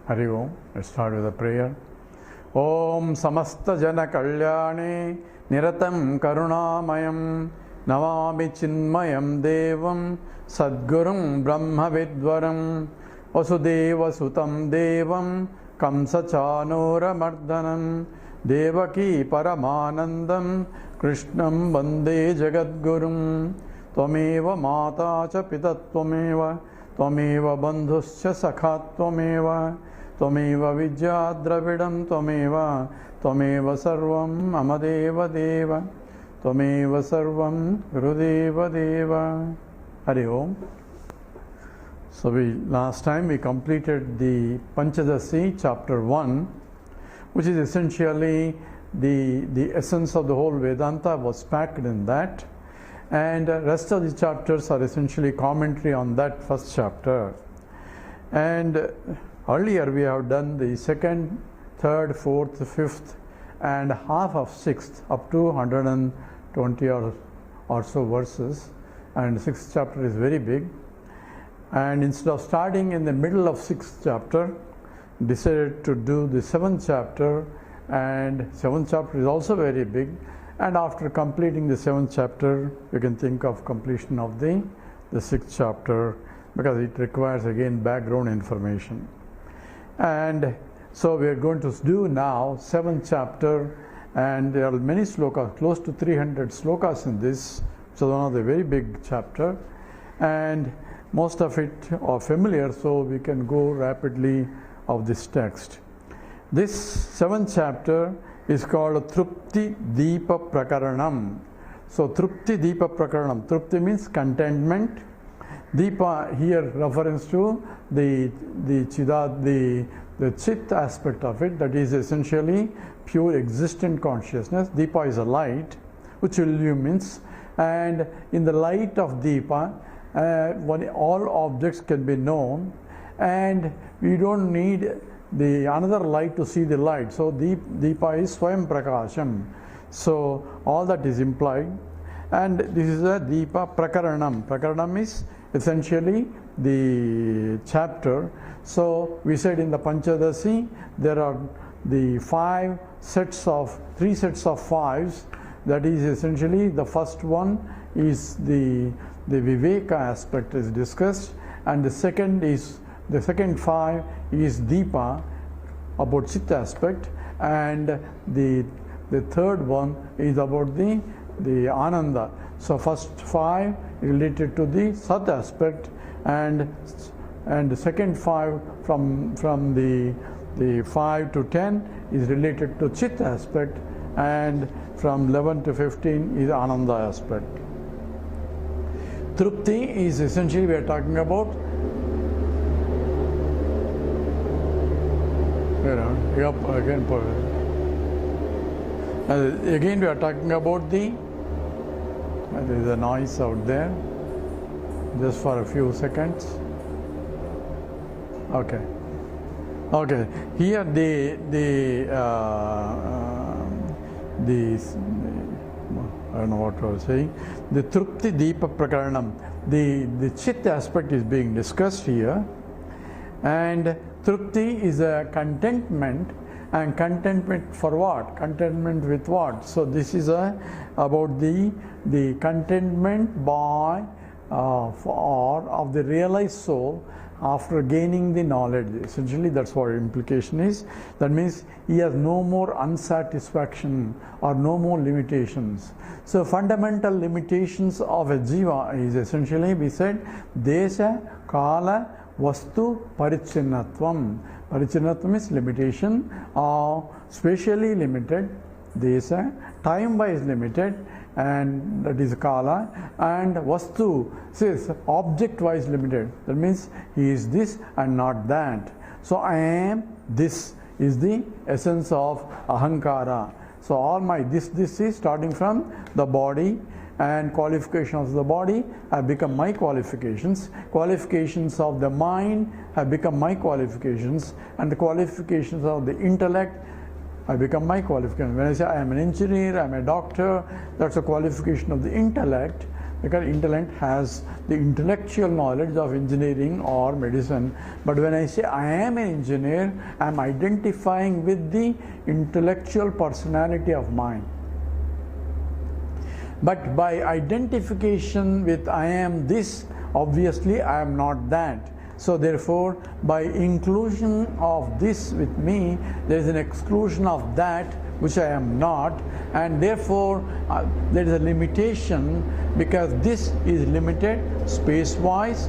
Hari Om. Let's start with a prayer. Om Samasta Jana Kalyane Niratam Karunamayam Navami Chinmayam Devam Sadgurum Brahma Vidvaram Vasudeva Sutam Devam Kamsa Chanora Mardanam Devaki Paramanandam Krishnam Vande Jagadgurum Tvameva Mata Cha Pita Tvameva Tvameva Bandhuscha Sakha Tvameva Tvameva Vidya Dravidam Tvameva Tvameva Sarvam Amadeva Deva Tvameva Sarvam Gurudeva Deva. Hari Om. So last time we completed the Panchadashi chapter 1, which is essentially the essence of the whole Vedanta was packed in that, and the rest of the chapters are essentially commentary on that first chapter. And earlier we have done the second, third, fourth, fifth and half of sixth up to 120 or so verses, and sixth chapter is very big. And instead of starting in the middle of sixth chapter, decided to do the seventh chapter, and seventh chapter is also very big, and after completing the seventh chapter you can think of completion of the sixth chapter, because it requires again background information. And so we are going to do now seventh chapter, and there are many slokas, close to 300 slokas in this, so one of the very big chapter, and most of it are familiar, so we can go rapidly of this text. This seventh chapter is called Trupti Deepa Prakaranam. So Trupti Deepa Prakaranam. Trupti means contentment. Deepa here reference to the Chit aspect of it, that is essentially pure existent consciousness. Deepa is a light which illumines, and in the light of Deepa all objects can be known, and we don't need another light to see the light. So Deepa is Swayam Prakasham. So all that is implied, and this is a Deepa Prakaranam. Prakaranam is essentially the chapter. So we said in the Panchadashi there are the three sets of fives. That is essentially the first one is the Viveka aspect is discussed, and the second five is Deepa about Chitta aspect, and the third one is about the Ananda. So first five related to the Sat aspect, and the second five from the 5 to 10 is related to Chitta aspect, and from 11 to 15 is Ananda aspect. Trupti is essentially we are talking about again we are talking about there is a noise out there, just for a few seconds. Okay. Here I don't know what I was saying. The Trupti Deepa Prakaranam, the Chit aspect is being discussed here, and Trupti is a contentment, and contentment for what? Contentment with what? So this is about the contentment by of the realized soul after gaining the knowledge. Essentially that's what implication is. That means he has no more unsatisfaction or no more limitations. So fundamental limitations of a jiva is essentially, we said, desha, kala, vastu, parichinnatvam. Parichinnatvam is limitation, spatially limited, desha, time-wise limited, and that is kala, and vastu says object-wise limited. That means he is this and not that. So I am this is the essence of ahankara. So all my this is starting from the body, and qualifications of the body have become my qualifications. Qualifications of the mind have become my qualifications, and the qualifications of the intellect I become my qualification. When I say I am an engineer, I am a doctor, that's a qualification of the intellect. because intellect has the intellectual knowledge of engineering or medicine. But when I say I am an engineer, I am identifying with the intellectual personality of mine. But by identification with I am this, obviously I am not that. So therefore, by inclusion of this with me, there is an exclusion of that which I am not, and therefore there is a limitation, because this is limited space-wise.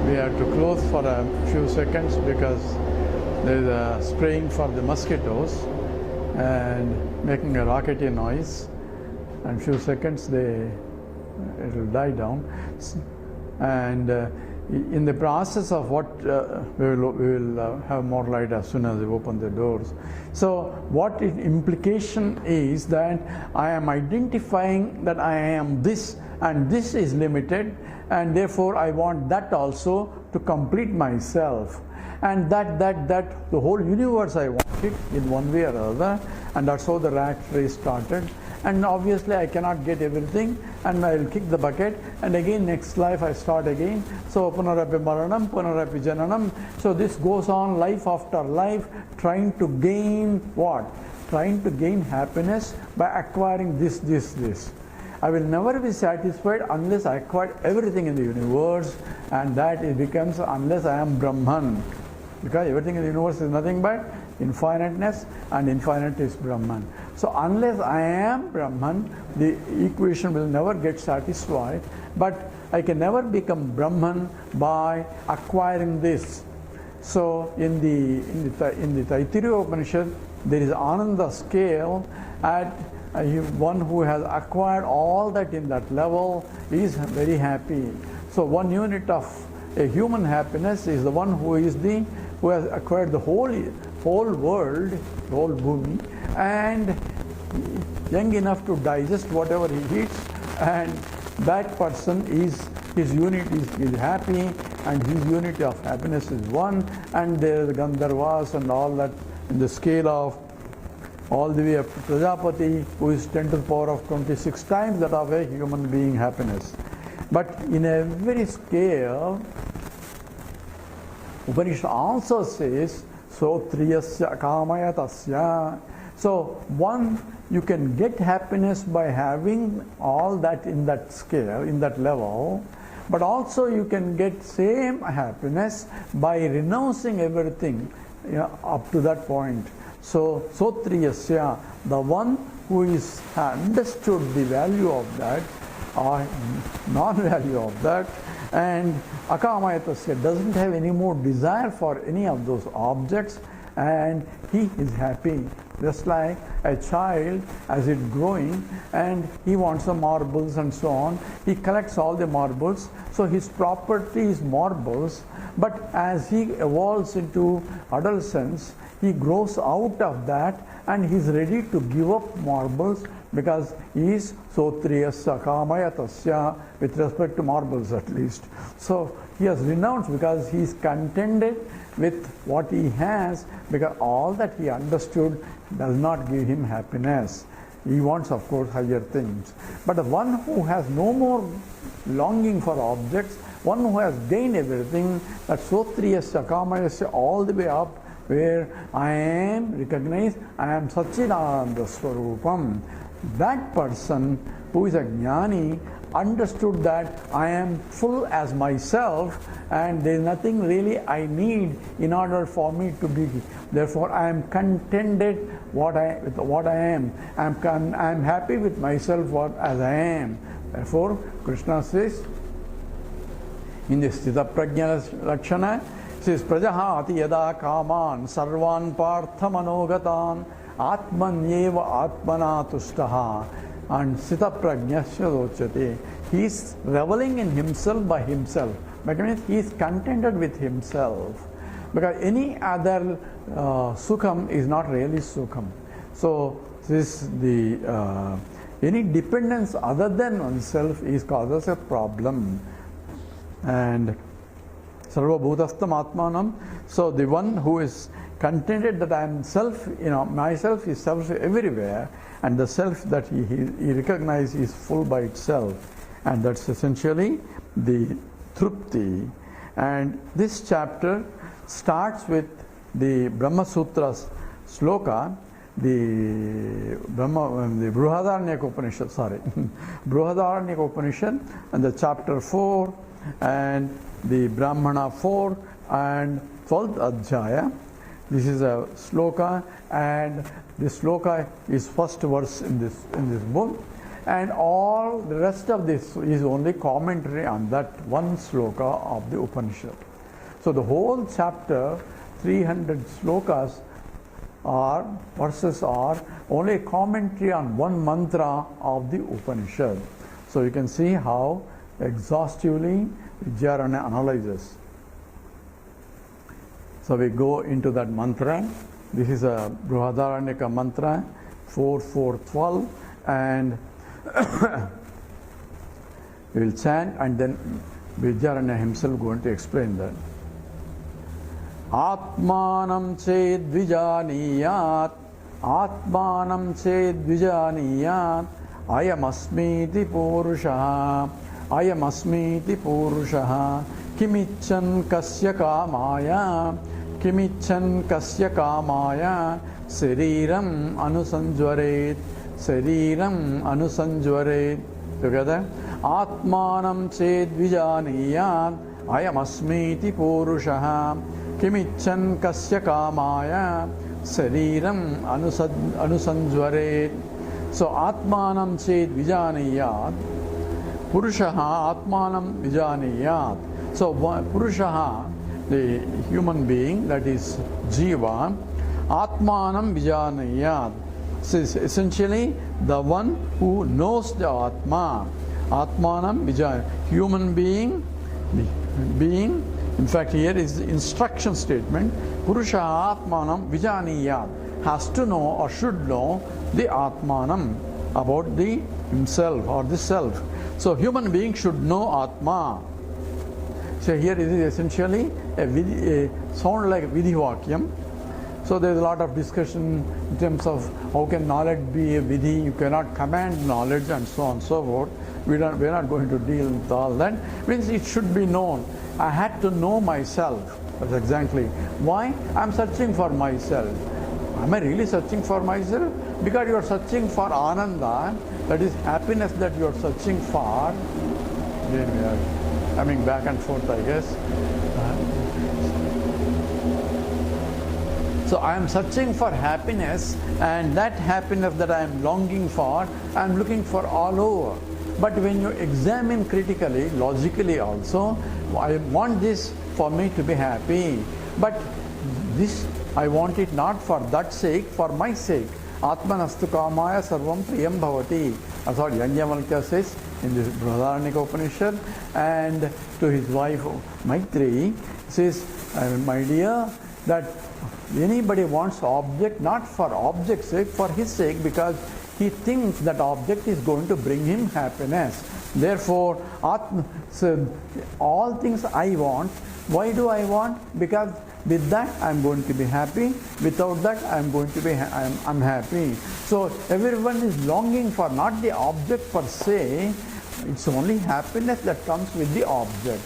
We have to close for a few seconds because there is a spraying for the mosquitoes and making a rockety noise, and few seconds it will die down. And in the process of what we will have more light as soon as we open the doors. So what implication is that I am identifying that I am this, and this is limited, and therefore I want that also to complete myself, and that the whole universe I want it in one way or other, and that's how the rat race started. And obviously I cannot get everything, and I will kick the bucket, and again next life I start again. So punarapi maranam, punarapi jananam. So this goes on life after life, trying to gain what? Trying to gain happiness by acquiring this. I will never be satisfied unless I acquire everything in the universe, and that it becomes unless I am Brahman, because everything in the universe is nothing but infiniteness, and infinite is Brahman. So unless I am Brahman, the equation will never get satisfied. But I can never become Brahman by acquiring this. So in the Taittiriya Upanishad, there is Ananda scale at one who has acquired all that in that level is very happy. So 1 unit of a human happiness is the one who has acquired the whole world, the whole bhumi, and young enough to digest whatever he eats, and that person his unit is happy, and his unit of happiness is 1, and there are the Gandharvas and all that in the scale of all the way up to Prajapati, who is 10 to the power of 26 times that of a human being happiness. But in every scale, Upanishad also says, so triyasya kamaya tasya. So one, you can get happiness by having all that in that scale, in that level, but also you can get same happiness by renouncing everything up to that point. So triyasya, the one who is understood the value of that or non-value of that, and akamayatasya doesn't have any more desire for any of those objects, and he is happy. Just like a child, as it's growing and he wants some marbles and so on, he collects all the marbles, so his property is marbles. But as he evolves into adolescence, he grows out of that, and he is ready to give up marbles, because he is sotriyasya kamayatasya, with respect to marbles at least. So he has renounced because he is contented with what he has, because all that he understood does not give him happiness. He wants, of course, higher things. But the one who has no more longing for objects, one who has gained everything, that sotriyasya kamayasya, all the way up, where I am recognized, I am Satchidananda Swarupam. That person who is a jnani understood that I am full as myself, and there is nothing really I need in order for me to be. Therefore, I am contented with what I am. I am happy with myself as I am. Therefore, Krishna says in the Sthita Prajna Lakshana, says Prajahati yada kaman sarvan partha manogatan atmanyeva atmana tushtaha, and Sthita Prajnasya dochyate. He is reveling in himself by himself. That means he is contented with himself, because any other sukham is not really sukham. So this any dependence other than oneself causes a problem. And Sarva Bhutastam Atmanam. So the one who is contented that I am self, myself is self everywhere, and the self that he recognizes is full by itself. And that's essentially the Trupti. And this chapter starts with the Brahma Sutras sloka, the Brihadaranyaka Upanishad, Brihadaranyaka Upanishad, and the chapter 4, and the Brahmana 4, and 12th Adhyaya. This is a sloka, and this sloka is first verse in this book, and all the rest of this is only commentary on that one sloka of the Upanishad. So the whole chapter, 300 slokas verses are only a commentary on one mantra of the Upanishad. So you can see how exhaustively Vidyaranya analyzes. So we go into that mantra. This is a Brihadaranyaka mantra, 4-4-12, and we will chant, and then Vidyaranya himself going to explain that. Atmanam ched vijaniyat, Atmanam ched vijaniyat, Ayam asmiti purushaha, Ayam asmiti purushaha, Kimichan kasya kamaya, Kimichan kasya kamaya, Sariram anusanjvaret, Sariram anusanjvaret. Together. Atmanam ched vijaniyat, Ayam asmiti purushaha, Kimichan kasya kamaya, Sariram anusanjvaret. So Atmanam ched vijaniyat, Purushaha Atmanam vijaniyat. So Purushaha, the human being, that is Jiva, Atmanam vijaniyat. So it's essentially the one who knows the Atma. Atmanam vijaniyat. Human being, in fact here is the instruction statement, Purusha Atmanam Vijaniyat, has to know or should know the Atmanam, about the himself or the self. So human being should know Atma. So here it is essentially a sound like Vidhivakyam. So there is a lot of discussion in terms of how can knowledge be a Vidhi, you cannot command knowledge, and so on and so forth. We're not going to deal with all that. Means it should be known. I had to know myself. That's exactly why I'm searching for myself. Am I really searching for myself? Because you are searching for Ananda, that is happiness that you are searching for. Again, we are coming back and forth, I guess. So I am searching for happiness, and that happiness that I am longing for, I am looking for all over. But when you examine critically, logically also, I want this for me to be happy. But this, I want it not for that sake, for my sake. Atmanastu kamaya sarvam priyam bhavati. That's what Yanyavalkya says in the Brihadaranyaka Upanishad. And to his wife Maitri, says, my dear, that anybody wants object not for object's sake, for his sake, because he thinks that object is going to bring him happiness. Therefore, so all things I want. Why do I want? Because with that I am going to be happy. Without that I am going to be unhappy. So everyone is longing for not the object per se. It's only happiness that comes with the object.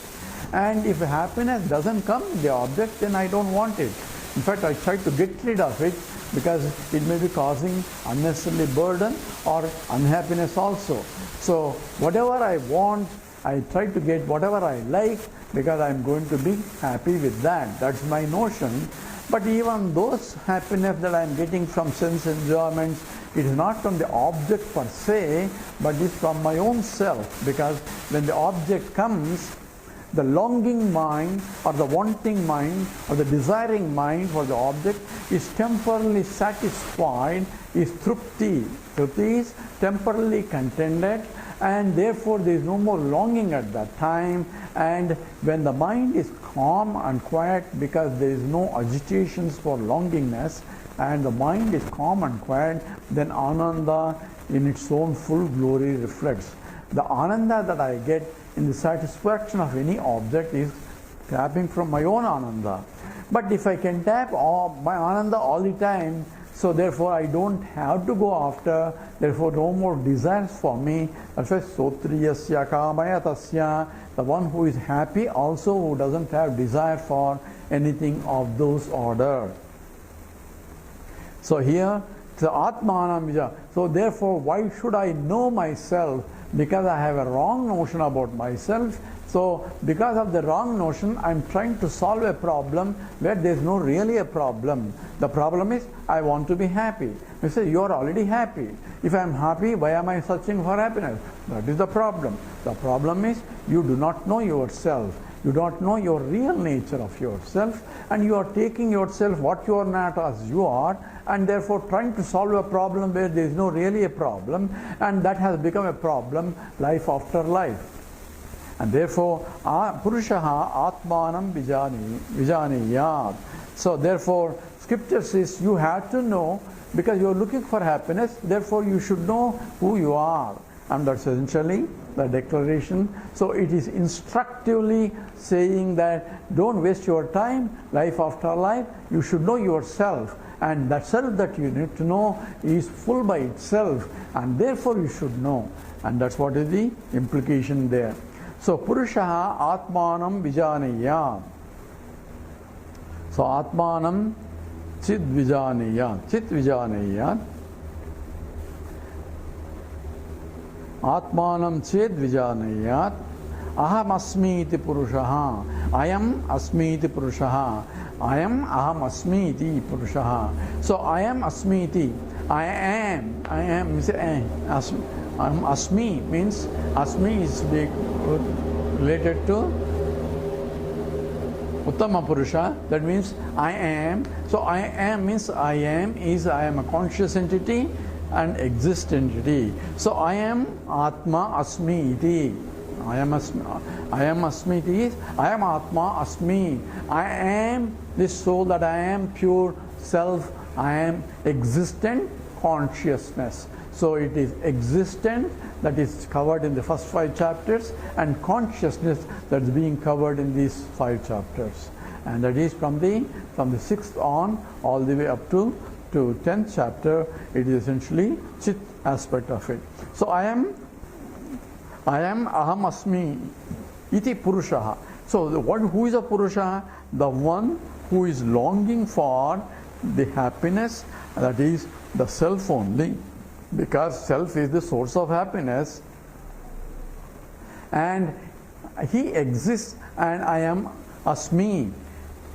And if happiness doesn't come with the object, then I don't want it. In fact, I try to get rid of it because it may be causing unnecessary burden or unhappiness also. So whatever I want, I try to get whatever I like because I am going to be happy with that. That's my notion. But even those happiness that I am getting from sense enjoyments, it is not from the object per se, but it is from my own self. Because when the object comes, the longing mind or the wanting mind or the desiring mind for the object is temporarily satisfied, is trupti. Trupti is temporarily contented, and therefore there is no more longing at that time. And when the mind is calm and quiet, because there is no agitations for longingness, and the mind is calm and quiet, then Ananda in its own full glory reflects. The Ananda that I get in the satisfaction of any object is tapping from my own Ananda. But if I can tap my Ananda all the time, so therefore I don't have to go after, therefore no more desires for me. That's why Sotriyasya Kamaya Tasya, the one who is happy also who doesn't have desire for anything of those order. So here, the Atmanam Vija. So therefore, why should I know myself? Because I have a wrong notion about myself. So because of the wrong notion, I'm trying to solve a problem where there's no really a problem. The problem is, I want to be happy. You say, you're already happy. If I'm happy, why am I searching for happiness? That is the problem. The problem is, you do not know yourself. You don't know your real nature of yourself, and you are taking yourself what you are not as you are, and therefore trying to solve a problem where there is no really a problem, and that has become a problem life after life. And therefore, Purushaha Atmanam Vijaniyat. So therefore, scripture says you have to know, because you are looking for happiness, therefore you should know who you are. And that's essentially the declaration. So it is instructively saying that don't waste your time, life after life. You should know yourself, and that self that you need to know is full by itself, and therefore you should know. And that's what is the implication there. So Purushaha Atmanam Vijaniyat. So Atmanam Chit Vijaniyat. Chit Vijaniyat. Atmanam Ched Vijanayat. Aham Asmi iti Purushaha. Ayam Asmi iti Purushaha. Ayam Aham Asmi iti Purushaha. So Ayam Asmi iti. I am. Asmi means, Asmi is related to Uttama Purusha. That means I am. So I am means I am a conscious entity and exist entity. So I am Atma Asmi iti. I am Asmi iti is I am Atma Asmi. I am this soul that I am, pure self. I am existent consciousness. So it is existent that is covered in the first 5 chapters, and consciousness that is being covered in these 5 chapters. And that is from the 6th on all the way up to 10th chapter. It is essentially Chit aspect of it. So I am Aham Asmi iti Purushaha. So who is a Purusha? The one who is longing for the happiness, that is the self only, because self is the source of happiness, and he exists, and I am Asmi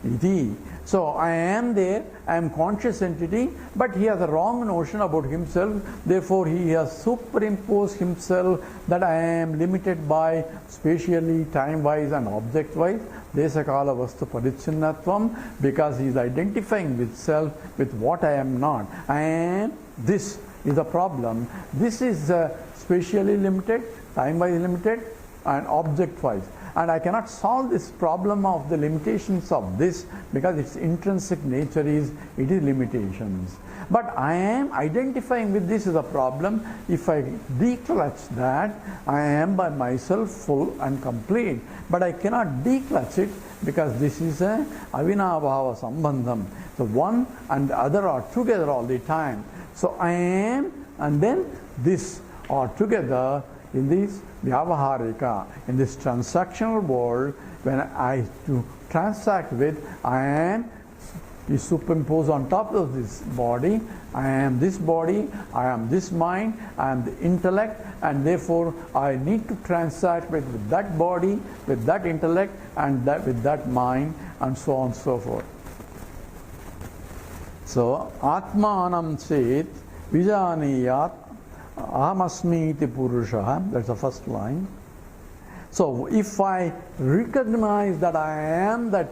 iti. So I am there, I am conscious entity, but he has a wrong notion about himself. Therefore he has superimposed himself that I am limited by spatially, time-wise and object-wise, Desakala Vastu Parichinnatvam, because he is identifying with self with what I am not. I am this is the problem. This is spatially limited, time-wise limited and object-wise. And I cannot solve this problem of the limitations of this, because its intrinsic nature is limitations. But I am identifying with this is a problem. If I declutch that, I am by myself full and complete. But I cannot declutch it, because this is a avinabhava sambandham. So one and the other are together all the time. So I am and then this are together in this vyavaharika, in this transactional world. When I to transact with, I am is superimposed on top of this body. I am this body, I am this mind, I am the intellect, and therefore I need to transact with that body, with that intellect, and with that mind, and so on and so forth. So Atmanam Chet Vijaniyat Ahamasmi iti Purusha. That's the first line. So if I recognize that I am that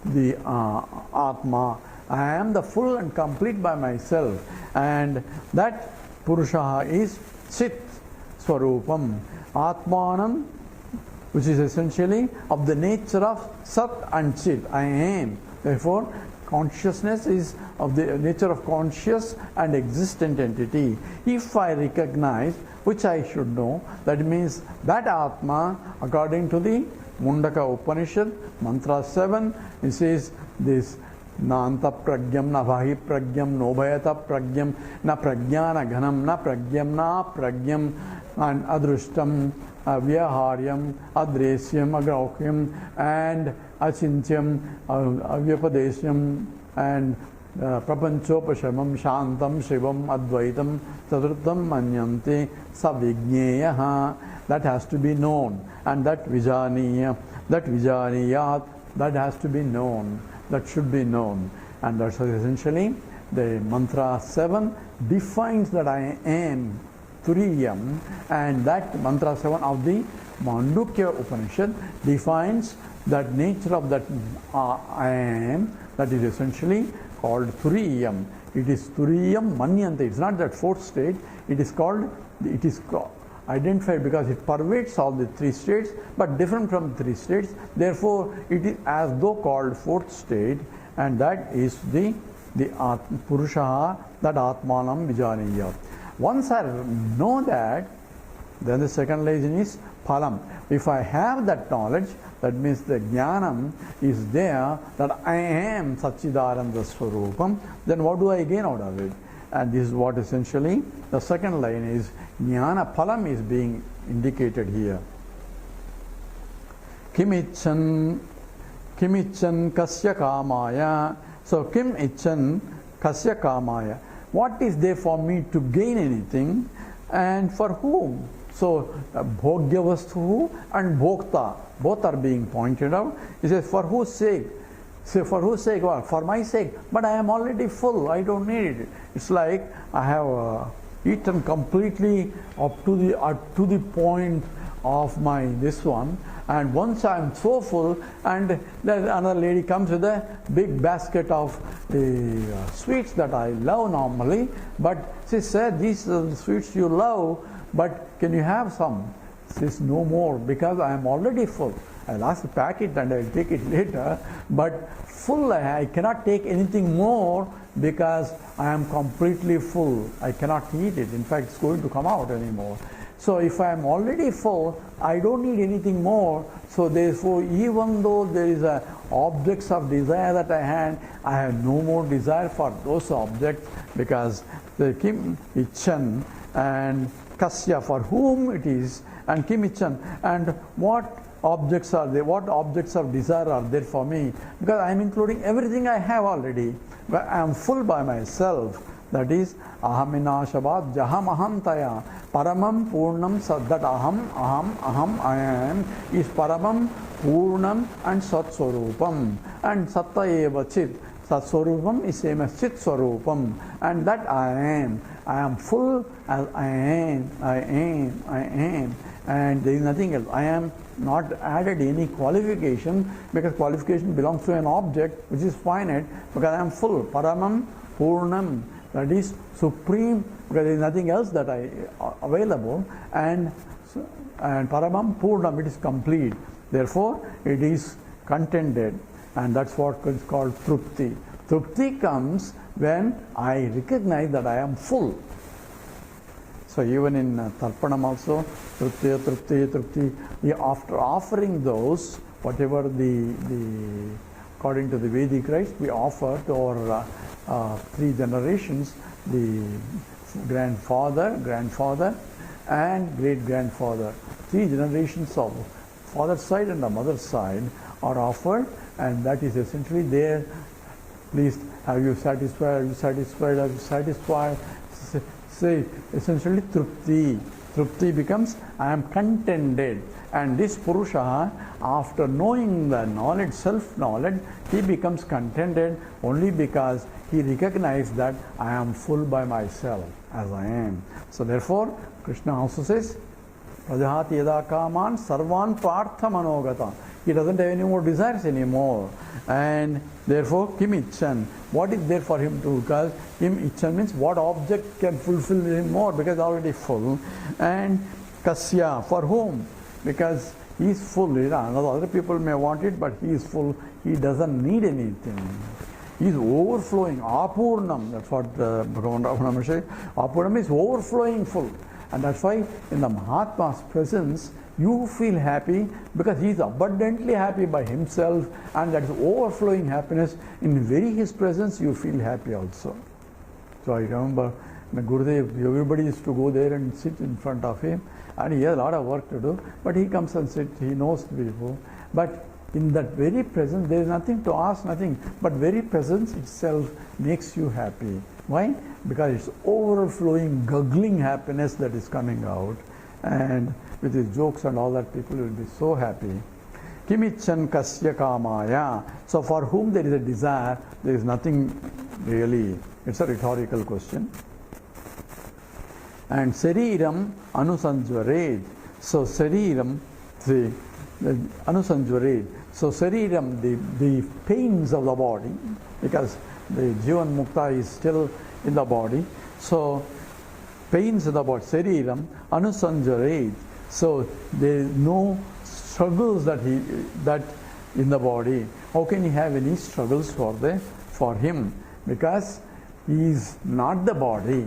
the Atma, I am the full and complete by myself, and that Purusha is Chit Swarupam Atmanam, which is essentially of the nature of Sat and Chit. I am. Therefore, Consciousness is of the nature of conscious and existent entity. If I recognize, which I should know, that means that Atma, according to the Mundaka Upanishad, Mantra 7, it says this Nanta pragyam na bhahi pragyam no bhayata pragyam na pragyana ghanam na pragyam na pragyam and adrushtam avyaharyam adresyam agrauhyam and achintyam avyapadesyam and prapanchopashamam shantam shivam advaitam chaturtham manyante savigneyaha. That has to be known, and that vijaniyat, that has to be known, that should be known. And that's essentially the mantra 7 defines that I am Turiyam, and that mantra 7 of the Mandukya Upanishad defines that nature of that I am, that is essentially called Turiyam. It is Turiyam Manyante. It's not that fourth state. It is identified because it pervades all the three states, but different from the three states. Therefore, it is as though called fourth state, and that is the Purusha, that Atmanam Vijaniya. Once I know that, then the second legend is Phalam. If I have that knowledge, that means the Jnanam is there, that I am Satchidananda Swarupam, then what do I gain out of it? And this is what essentially the second line is. Jnana Phalam is being indicated here. Kim icchan kasya kamaya. So kim icchan kasya kamaya. What is there for me to gain anything, and for whom? So bhogya vastu and bhokta, both are being pointed out. He says, for whose sake? Say, for whose sake? Well, for my sake. But I am already full. I don't need it. It's like I have eaten completely up to the point of my this one, and once I am so full, and then another lady comes with a big basket of the sweets that I love normally, but she said, these are the sweets you love, but can you have some? She says, no more, because I am already full. I'll ask the packet and I'll take it later, but full, I cannot take anything more because I am completely full. I cannot eat it. In fact, it's going to come out anymore. So if I am already full, I don't need anything more. So therefore, even though there is objects of desire that I have no more desire for those objects, because the Kim Ichan and Kasya, for whom it is, and Kim Ichan, and what objects are there, what objects of desire are there for me, because I am including everything I have already, but I am full by myself. That is ahaminashabad jaham aham taya paramam purnam sad, that aham I am is paramam purnam and sat swarupam, and satta eva chit, sat swarupam is same as chit swarupam, and that I am full as I am, and there is nothing else. I am not added any qualification, because qualification belongs to an object which is finite, because I am full. Paramam Purnam, that is supreme, because there is nothing else that I available, and Paramam Purnam, it is complete. Therefore, it is contented, and that's what is called Trupti. Trupti comes when I recognize that I am full. So even in Tarpanam also, Trupti, after offering those, whatever according to the Vedic rites, we offer to our three generations, the grandfather, and great-grandfather. Three generations of father's side and the mother's side are offered, and that is essentially there. Please, have you satisfied? Are you satisfied? Are you satisfied? Say essentially Trupti. Trupti becomes I am contented, and this Purusha, after knowing the knowledge, self-knowledge, he becomes contented only because he recognizes that I am full by myself as I am. So therefore, Krishna also says, Prajahati yada kaman sarvan partha manogata. He doesn't have any more desires anymore. And therefore, Kim Ichan, what is there for him to? Because Kim Ichan means what object can fulfill him more, because already full. And Kasya, for whom? Because he is full. Other people may want it, but he is full. He doesn't need anything. He is overflowing. Apurnam, that's what Bhagavan Ramanama said. Apurnam is overflowing full. And that's why in the Mahatma's presence, you feel happy because he is abundantly happy by himself, and that is overflowing happiness. In very his presence, you feel happy also. So I remember Gurudev, everybody used to go there and sit in front of him, and he has a lot of work to do, but he comes and sits, he knows people. But in that very presence, there is nothing to ask, nothing, but very presence itself makes you happy. Why? Because it's overflowing, guggling happiness that is coming out, and with his jokes and all that, people will be so happy. Kimichan kasya kamaya. So for whom there is a desire, there is nothing really. It's a rhetorical question. And Sariram anusanjvared. So Sariram, the anusanjvared. So Sariram, the pains of the body, because the Jivan Mukta is still in the body. So pains of the body, Sariram anusanjvared. So there is no struggles that in the body. How can he have any struggles for him? Because he is not the body,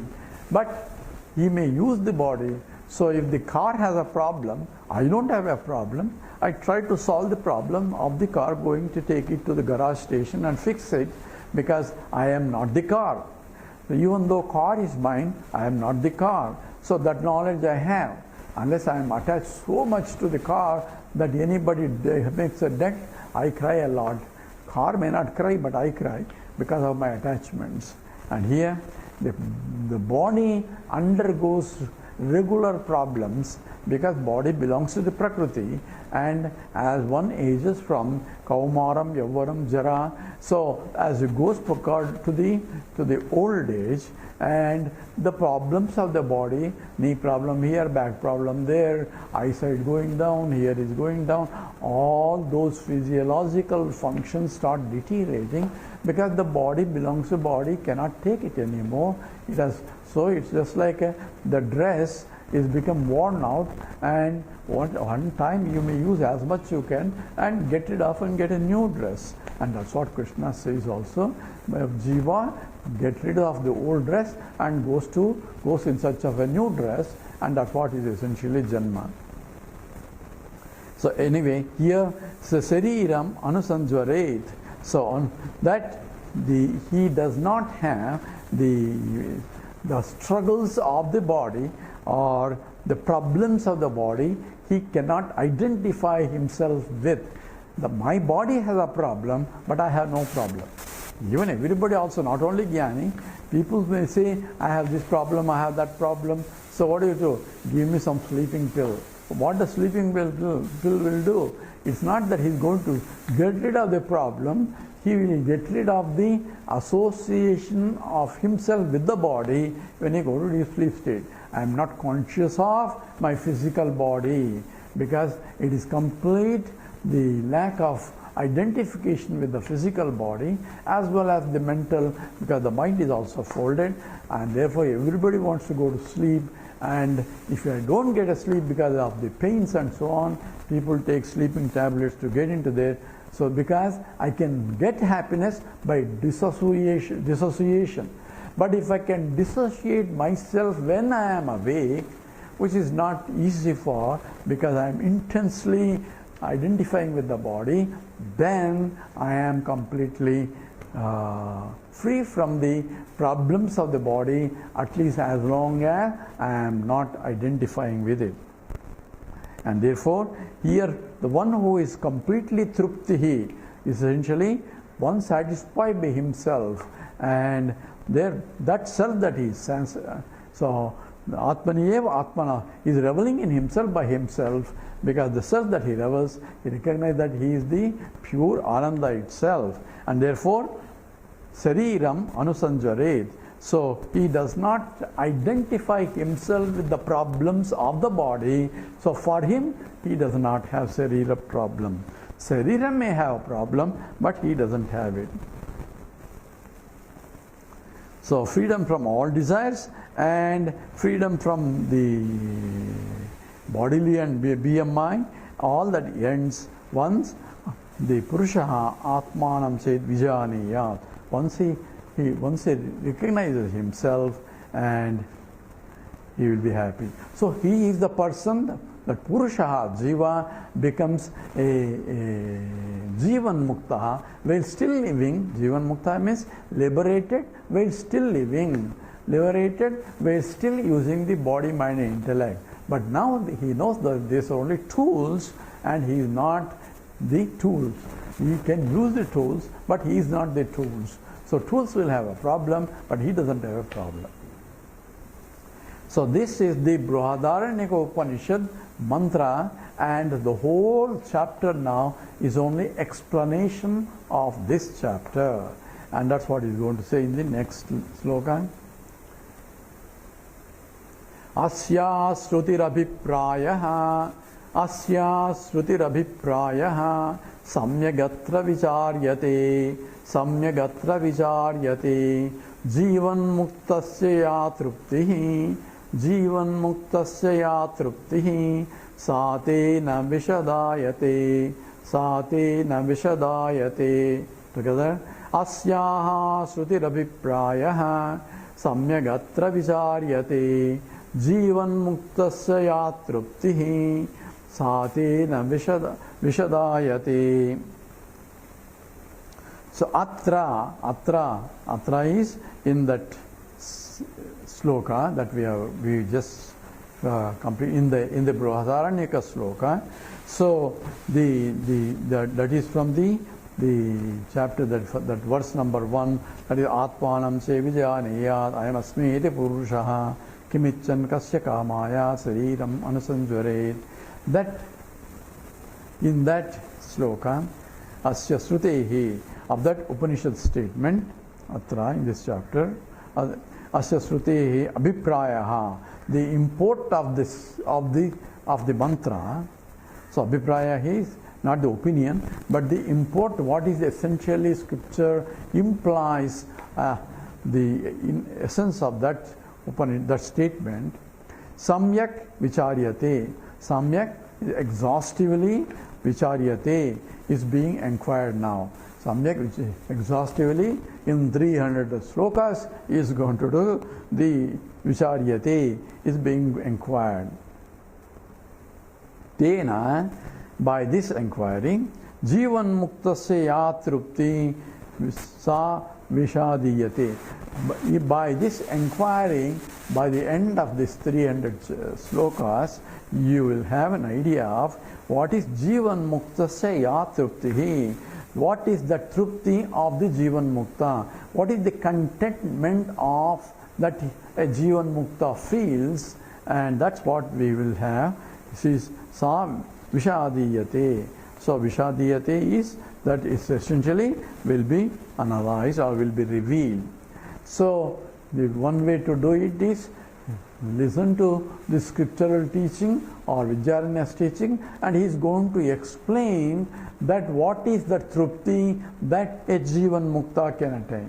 but he may use the body. So if the car has a problem, I don't have a problem. I try to solve the problem of the car, going to take it to the garage station and fix it, because I am not the car. So even though car is mine, I am not the car. So that knowledge I have. Unless I am attached so much to the car that anybody makes a dent, I cry a lot. Car may not cry, but I cry because of my attachments. And here, the body undergoes regular problems because body belongs to the Prakriti, and as one ages from Kaumaram, Yavaram, Jara, so as it goes to the old age, and the problems of the body, knee problem here, back problem there, eyesight going down, here is going down, all those physiological functions start deteriorating because the body belongs to body, cannot take it anymore. So it's just like the dress is become worn out, and one time you may use as much you can and get it off and get a new dress. And that's what Krishna says also. Jiva get rid of the old dress and goes in search of a new dress, and that's what is essentially Janma. So anyway, here Sariram anusanjvaret. So on that he does not have the struggles of the body or the problems of the body. He cannot identify himself with. My body has a problem, but I have no problem. Even everybody also, not only Jnani, people may say, I have this problem, I have that problem. So what do? Give me some sleeping pill. What the sleeping pill will do? It's not that he's going to get rid of the problem. He will get rid of the association of himself with the body when he goes to the sleep state. I am not conscious of my physical body because it is complete the lack of identification with the physical body as well as the mental, because the mind is also folded, and therefore everybody wants to go to sleep. And if I don't get a sleep because of the pains and so on, people take sleeping tablets to get into there. So because I can get happiness by dissociation. But if I can dissociate myself when I am awake, which is not easy because I am intensely identifying with the body, then I am completely free from the problems of the body, at least as long as I am not identifying with it. And therefore, here the one who is completely truptihi is essentially one satisfied by himself, and that self that he is. So Atmaniyeva Atmana is reveling in himself by himself, because the self that he revels, he recognizes that he is the pure Ananda itself, and therefore Sariram anusanjaret. So he does not identify himself with the problems of the body. So for him, he does not have Sarira problem. Sarira may have a problem, but he doesn't have it. So freedom from all desires and freedom from the bodily and BMI, all that ends once the Purushaha Atmanam Chet Vijaniyat. once he recognizes himself, and he will be happy. So he is the person, that Purusha, Jiva, becomes a Jivan Mukta while still living. Jivan Mukta means liberated while still living. Liberated while still using the body, mind and intellect. But now he knows that these are only tools, and he is not the tools. He can use the tools, but he is not the tools. So tools will have a problem, but he doesn't have a problem. So this is the Brihadaranyaka Upanishad mantra, and the whole chapter now is only explanation of this chapter. And that's what he's going to say in the next sloka. Asya Shrutirabhiprayah Samyagatra Vicharyate Jivan Muktasya ya Truptihi Satena Vishadayate. Together. Asyaha Shrutirabhiprayah Samyagatra Vicharyate Jivan Muktasya ya Truptihi Satena Vishadayate. So Atra is in that sloka that we just complete in the Brihadaranyaka sloka. So that is from the chapter that verse number 1, that is Atmanam se vijayaniyat ayam asmi iti purushaha kimichan kasya kamaya sariram anusanjvaret. That in that sloka asya srutehi, of that Upanishad statement, Atra in this chapter, Asya Shrutehi Abhiprayaha, the import of this of the mantra. So Abhipraya is not the opinion, but the import, what is essentially scripture implies, the essence of that that statement. Samyak Vicharyate. Samyak is exhaustively, Vicharyate is being inquired now. Samyak, which is exhaustively in 300 slokas, is going to do the Vicharyate, is being inquired. Tena, by this inquiring, Jivan Muktasya ya Trupti sa Vishadiyate. By this inquiring, by the end of this 300 slokas, you will have an idea of what is Jivan Muktasya ya Truptihi. What is the trupti of the Jivan Mukta? What is the contentment of that a Jivan Mukta feels? And that's what we will have. This is Sa Vishadiyate. So Vishadiyate is that is essentially will be analyzed or will be revealed. So the one way to do it is listen to the scriptural teaching or Vidyaranya's teaching, and he is going to explain that what is the trupti that a Jivan Mukta can attain.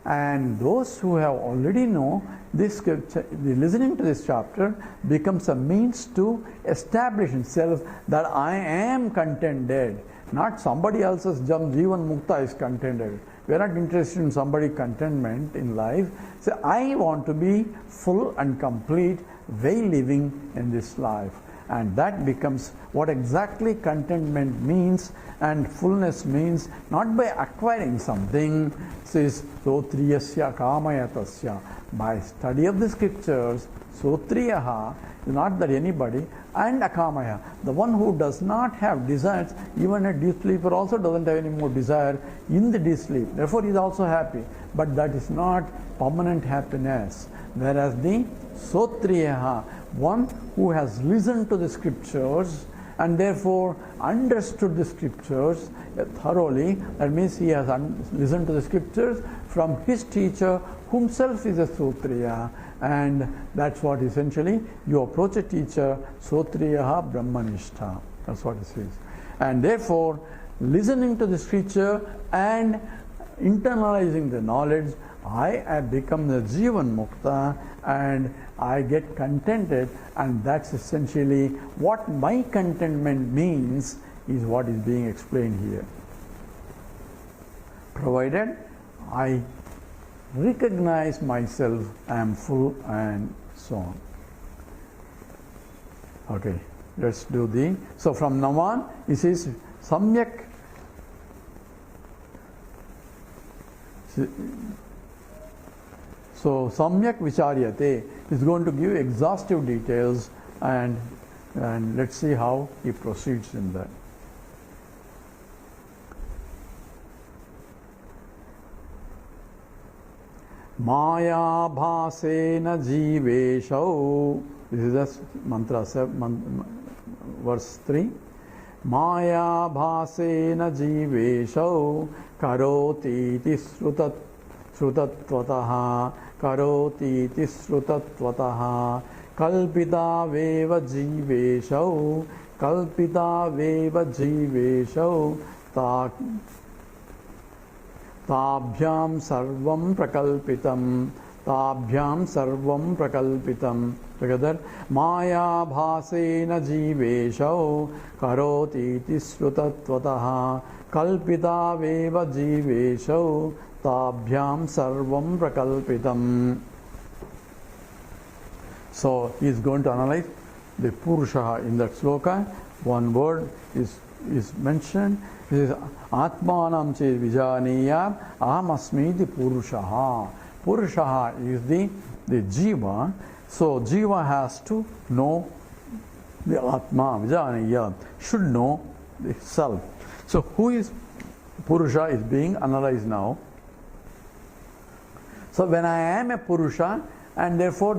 And those who have already know this scripture, listening to this chapter becomes a means to establish himself that I am contented, not somebody else's Jivan Mukta is contented. We are not interested in somebody's contentment in life. So I want to be full and complete while living in this life. And that becomes what exactly contentment means and fullness means, not by acquiring something. Says Sotriyasya Kamayatasya. By study of the scriptures, Sotriyaha is not that anybody, and Akamaya, the one who does not have desires. Even a deep sleeper also doesn't have any more desire in the deep sleep. Therefore he is also happy. But that is not permanent happiness. Whereas the Sotriyaha, one who has listened to the scriptures and therefore understood the scriptures thoroughly, that means he has listened to the scriptures from his teacher, himself is a Sotriya, and that's what essentially you approach a teacher, Sotriyaha Brahmanishta. That's what it says. And therefore, listening to the scripture and internalizing the knowledge, I have become the Jivan Mukta and I get contented, and that's essentially what my contentment means, is what is being explained here. Provided I recognize myself, I am full, and so on. Okay, let's do the, so from now on, it says Samyak. So Samyak Vicharyate is going to give exhaustive details, and let's see how he proceeds in that. Maya bhasena jiveshau. This is the mantra, verse 3. Maya bhasena jiveshau karoti iti srutattvataha karoti iti srutattvataha kalpita veva jiveshau ताभ्याम सर्वं प्रकल्पितम together maya bhasena jiveshau karoti iti srutattvataha kalpita veva jiveshau tabhyam sarvam prakalpitam. So he is going to analyze the Purusha in that sloka. One word is mentioned. This is Atmanam che vijaniya aham asmiti Purushaha. Purushaha is the Jiva. So Jiva has to know the Atma, vijaniya, should know the self. So who is Purusha is being analyzed now. So when I am a Purusha, and therefore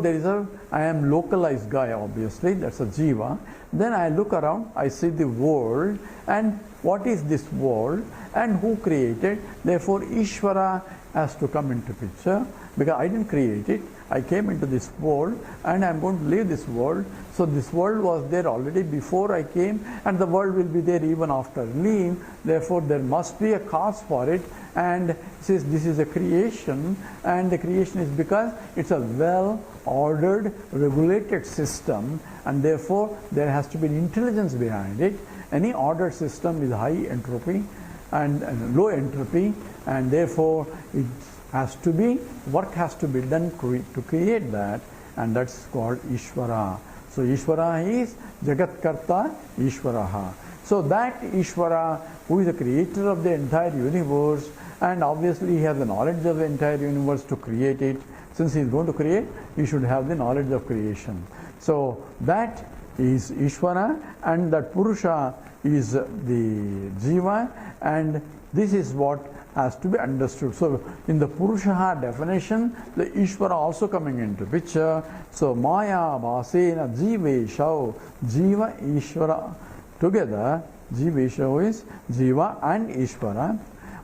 I am localized guy, obviously, that's a Jiva. Then I look around, I see the world, and what is this world, and who created? Therefore Ishvara has to come into picture, because I didn't create it. I came into this world, and I am going to leave this world. So this world was there already before I came, and the world will be there even after I leave. Therefore there must be a cause for it, and since this is a creation, and the creation is because it's a well-ordered, regulated system, and therefore there has to be an intelligence behind it. Any ordered system is high entropy and low entropy, and therefore it has to be, work has to be done to create that, and that's called Ishvara. So Ishvara is Jagatkarta Ishvaraha. So that Ishvara, who is the creator of the entire universe, and obviously he has the knowledge of the entire universe to create it. Since he is going to create, he should have the knowledge of creation. So that is Ishvara, and that Purusha is the Jiva, and this is what has to be understood. So in the Purusha definition, the Ishvara also coming into picture. So Maya Bhasena Jiveshau, Jiva Ishvara together. Jiveshau is Jiva and Ishvara.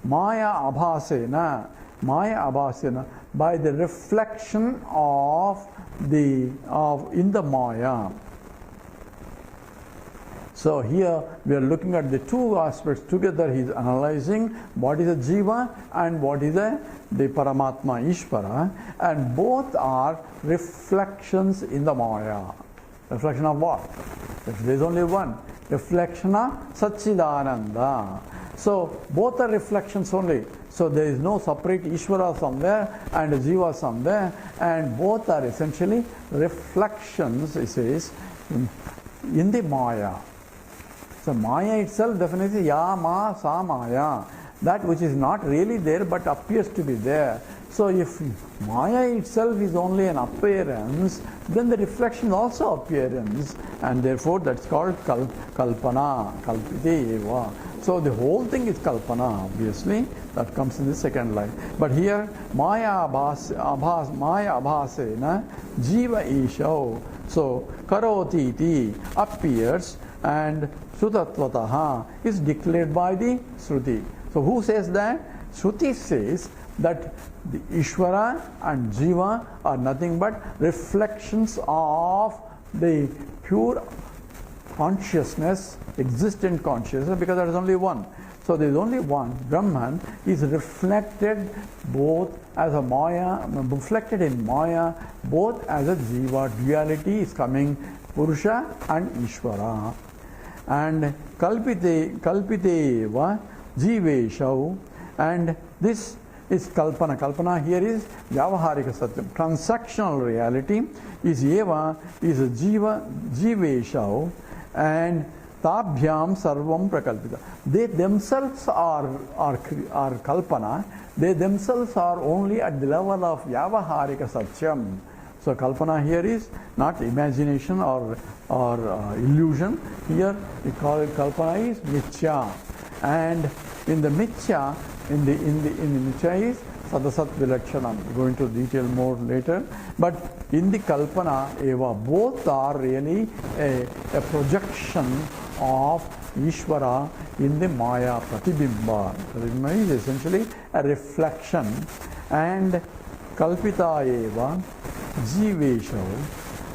Maya Abhasena, by the reflection of in the Maya. So here we are looking at the two aspects together. He is analyzing what is a Jiva and what is the Paramatma Ishvara, and both are reflections in the Maya. Reflection of what? There is only one. Reflection of Satchidananda. So both are reflections only. So there is no separate Ishvara somewhere and Jiva somewhere, and both are essentially reflections, it says, in the Maya. So Maya itself definitely Ya Ma Sa Maya, that which is not really there but appears to be there. So if Maya itself is only an appearance, then the reflection is also appearance, and therefore that's called Kalpana, Kalpite Eva. So the whole thing is Kalpana, obviously, that comes in the second line. But here Maya Abhasena Jiva Ishau. So Karoti iti appears, and Srutattvataha is declared by the Shruti. So who says that? Shruti says that the Ishvara and Jiva are nothing but reflections of the pure consciousness, existent consciousness, because there is only one. So there is only one. Brahman is reflected both as a Maya, reflected in Maya, both as a Jiva. Duality is coming, Purusha and Ishvara. And Kalpite Eva Jiveshau, and this is kalpana. Kalpana here is Vyavaharika Satyam. Transactional reality is Eva, is a Jiva, Jiveshau, and Tabhyam Sarvam Prakalpita. They themselves are Kalpana. They themselves are only at the level of Vyavaharika Satyam. So Kalpana here is not imagination or illusion. Here we call it Kalpana is Mithya. And in the Mithya, in the Mithya is Sadasat Vilakshanam. We'll go into detail more later. But in the Kalpana, Eva, both are really a projection of Ishvara in the Maya, Pratibimba. Pratibimba is essentially a reflection. And Kalpita Eva, Jiveshav,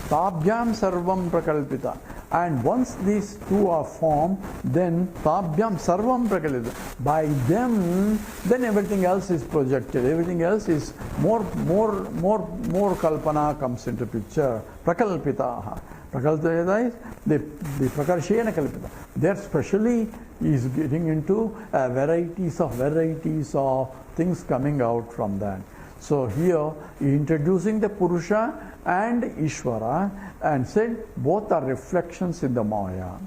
Tabhyam Sarvam Prakalpita. And once these two are formed, then Tabhyam Sarvam Prakalpita. By them, then everything else is projected. Everything else is more Kalpana comes into picture. Prakalpita. Prakalpita is the Prakarshena Kalpita. There specially is getting into varieties of things coming out from that. So here, introducing the Purusha and Ishvara and said both are reflections in the Maya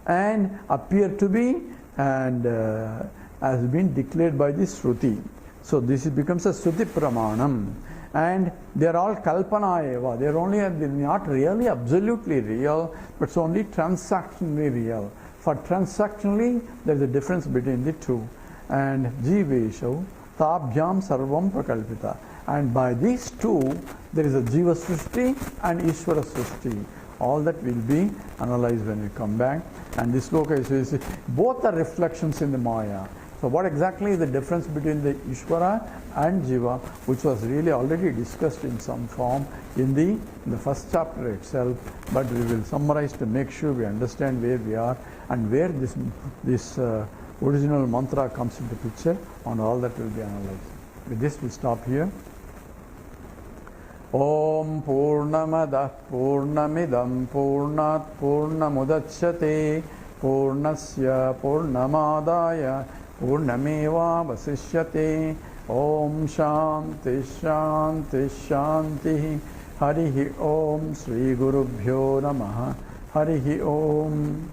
and appear to be and has been declared by the Shruti. So this becomes a Shruti Pramanam. And they are all Kalpana Eva. They are not really absolutely real, but it's only transactionally real. For transactionally, there is a difference between the two. And Jiveshu, Tabhyam Sarvam Prakalpita. And by these two, there is a Jiva Srishti and Ishvara Srishti. All that will be analyzed when we come back. And this sloka is both are reflections in the Maya. So what exactly is the difference between the Ishvara and Jiva, which was really already discussed in some form in the first chapter itself, but we will summarize to make sure we understand where we are and where this original mantra comes into picture, and all that will be analyzed. With this we stop here. Om Purnamadah Purnamidam Purnat Purnamudachyate Purnasya Purnamadaya Purnameva Vasishyate. Om Shanti Shanti Shanti. Harihi Om Sri Gurubhyo Namaha. Harihi Om.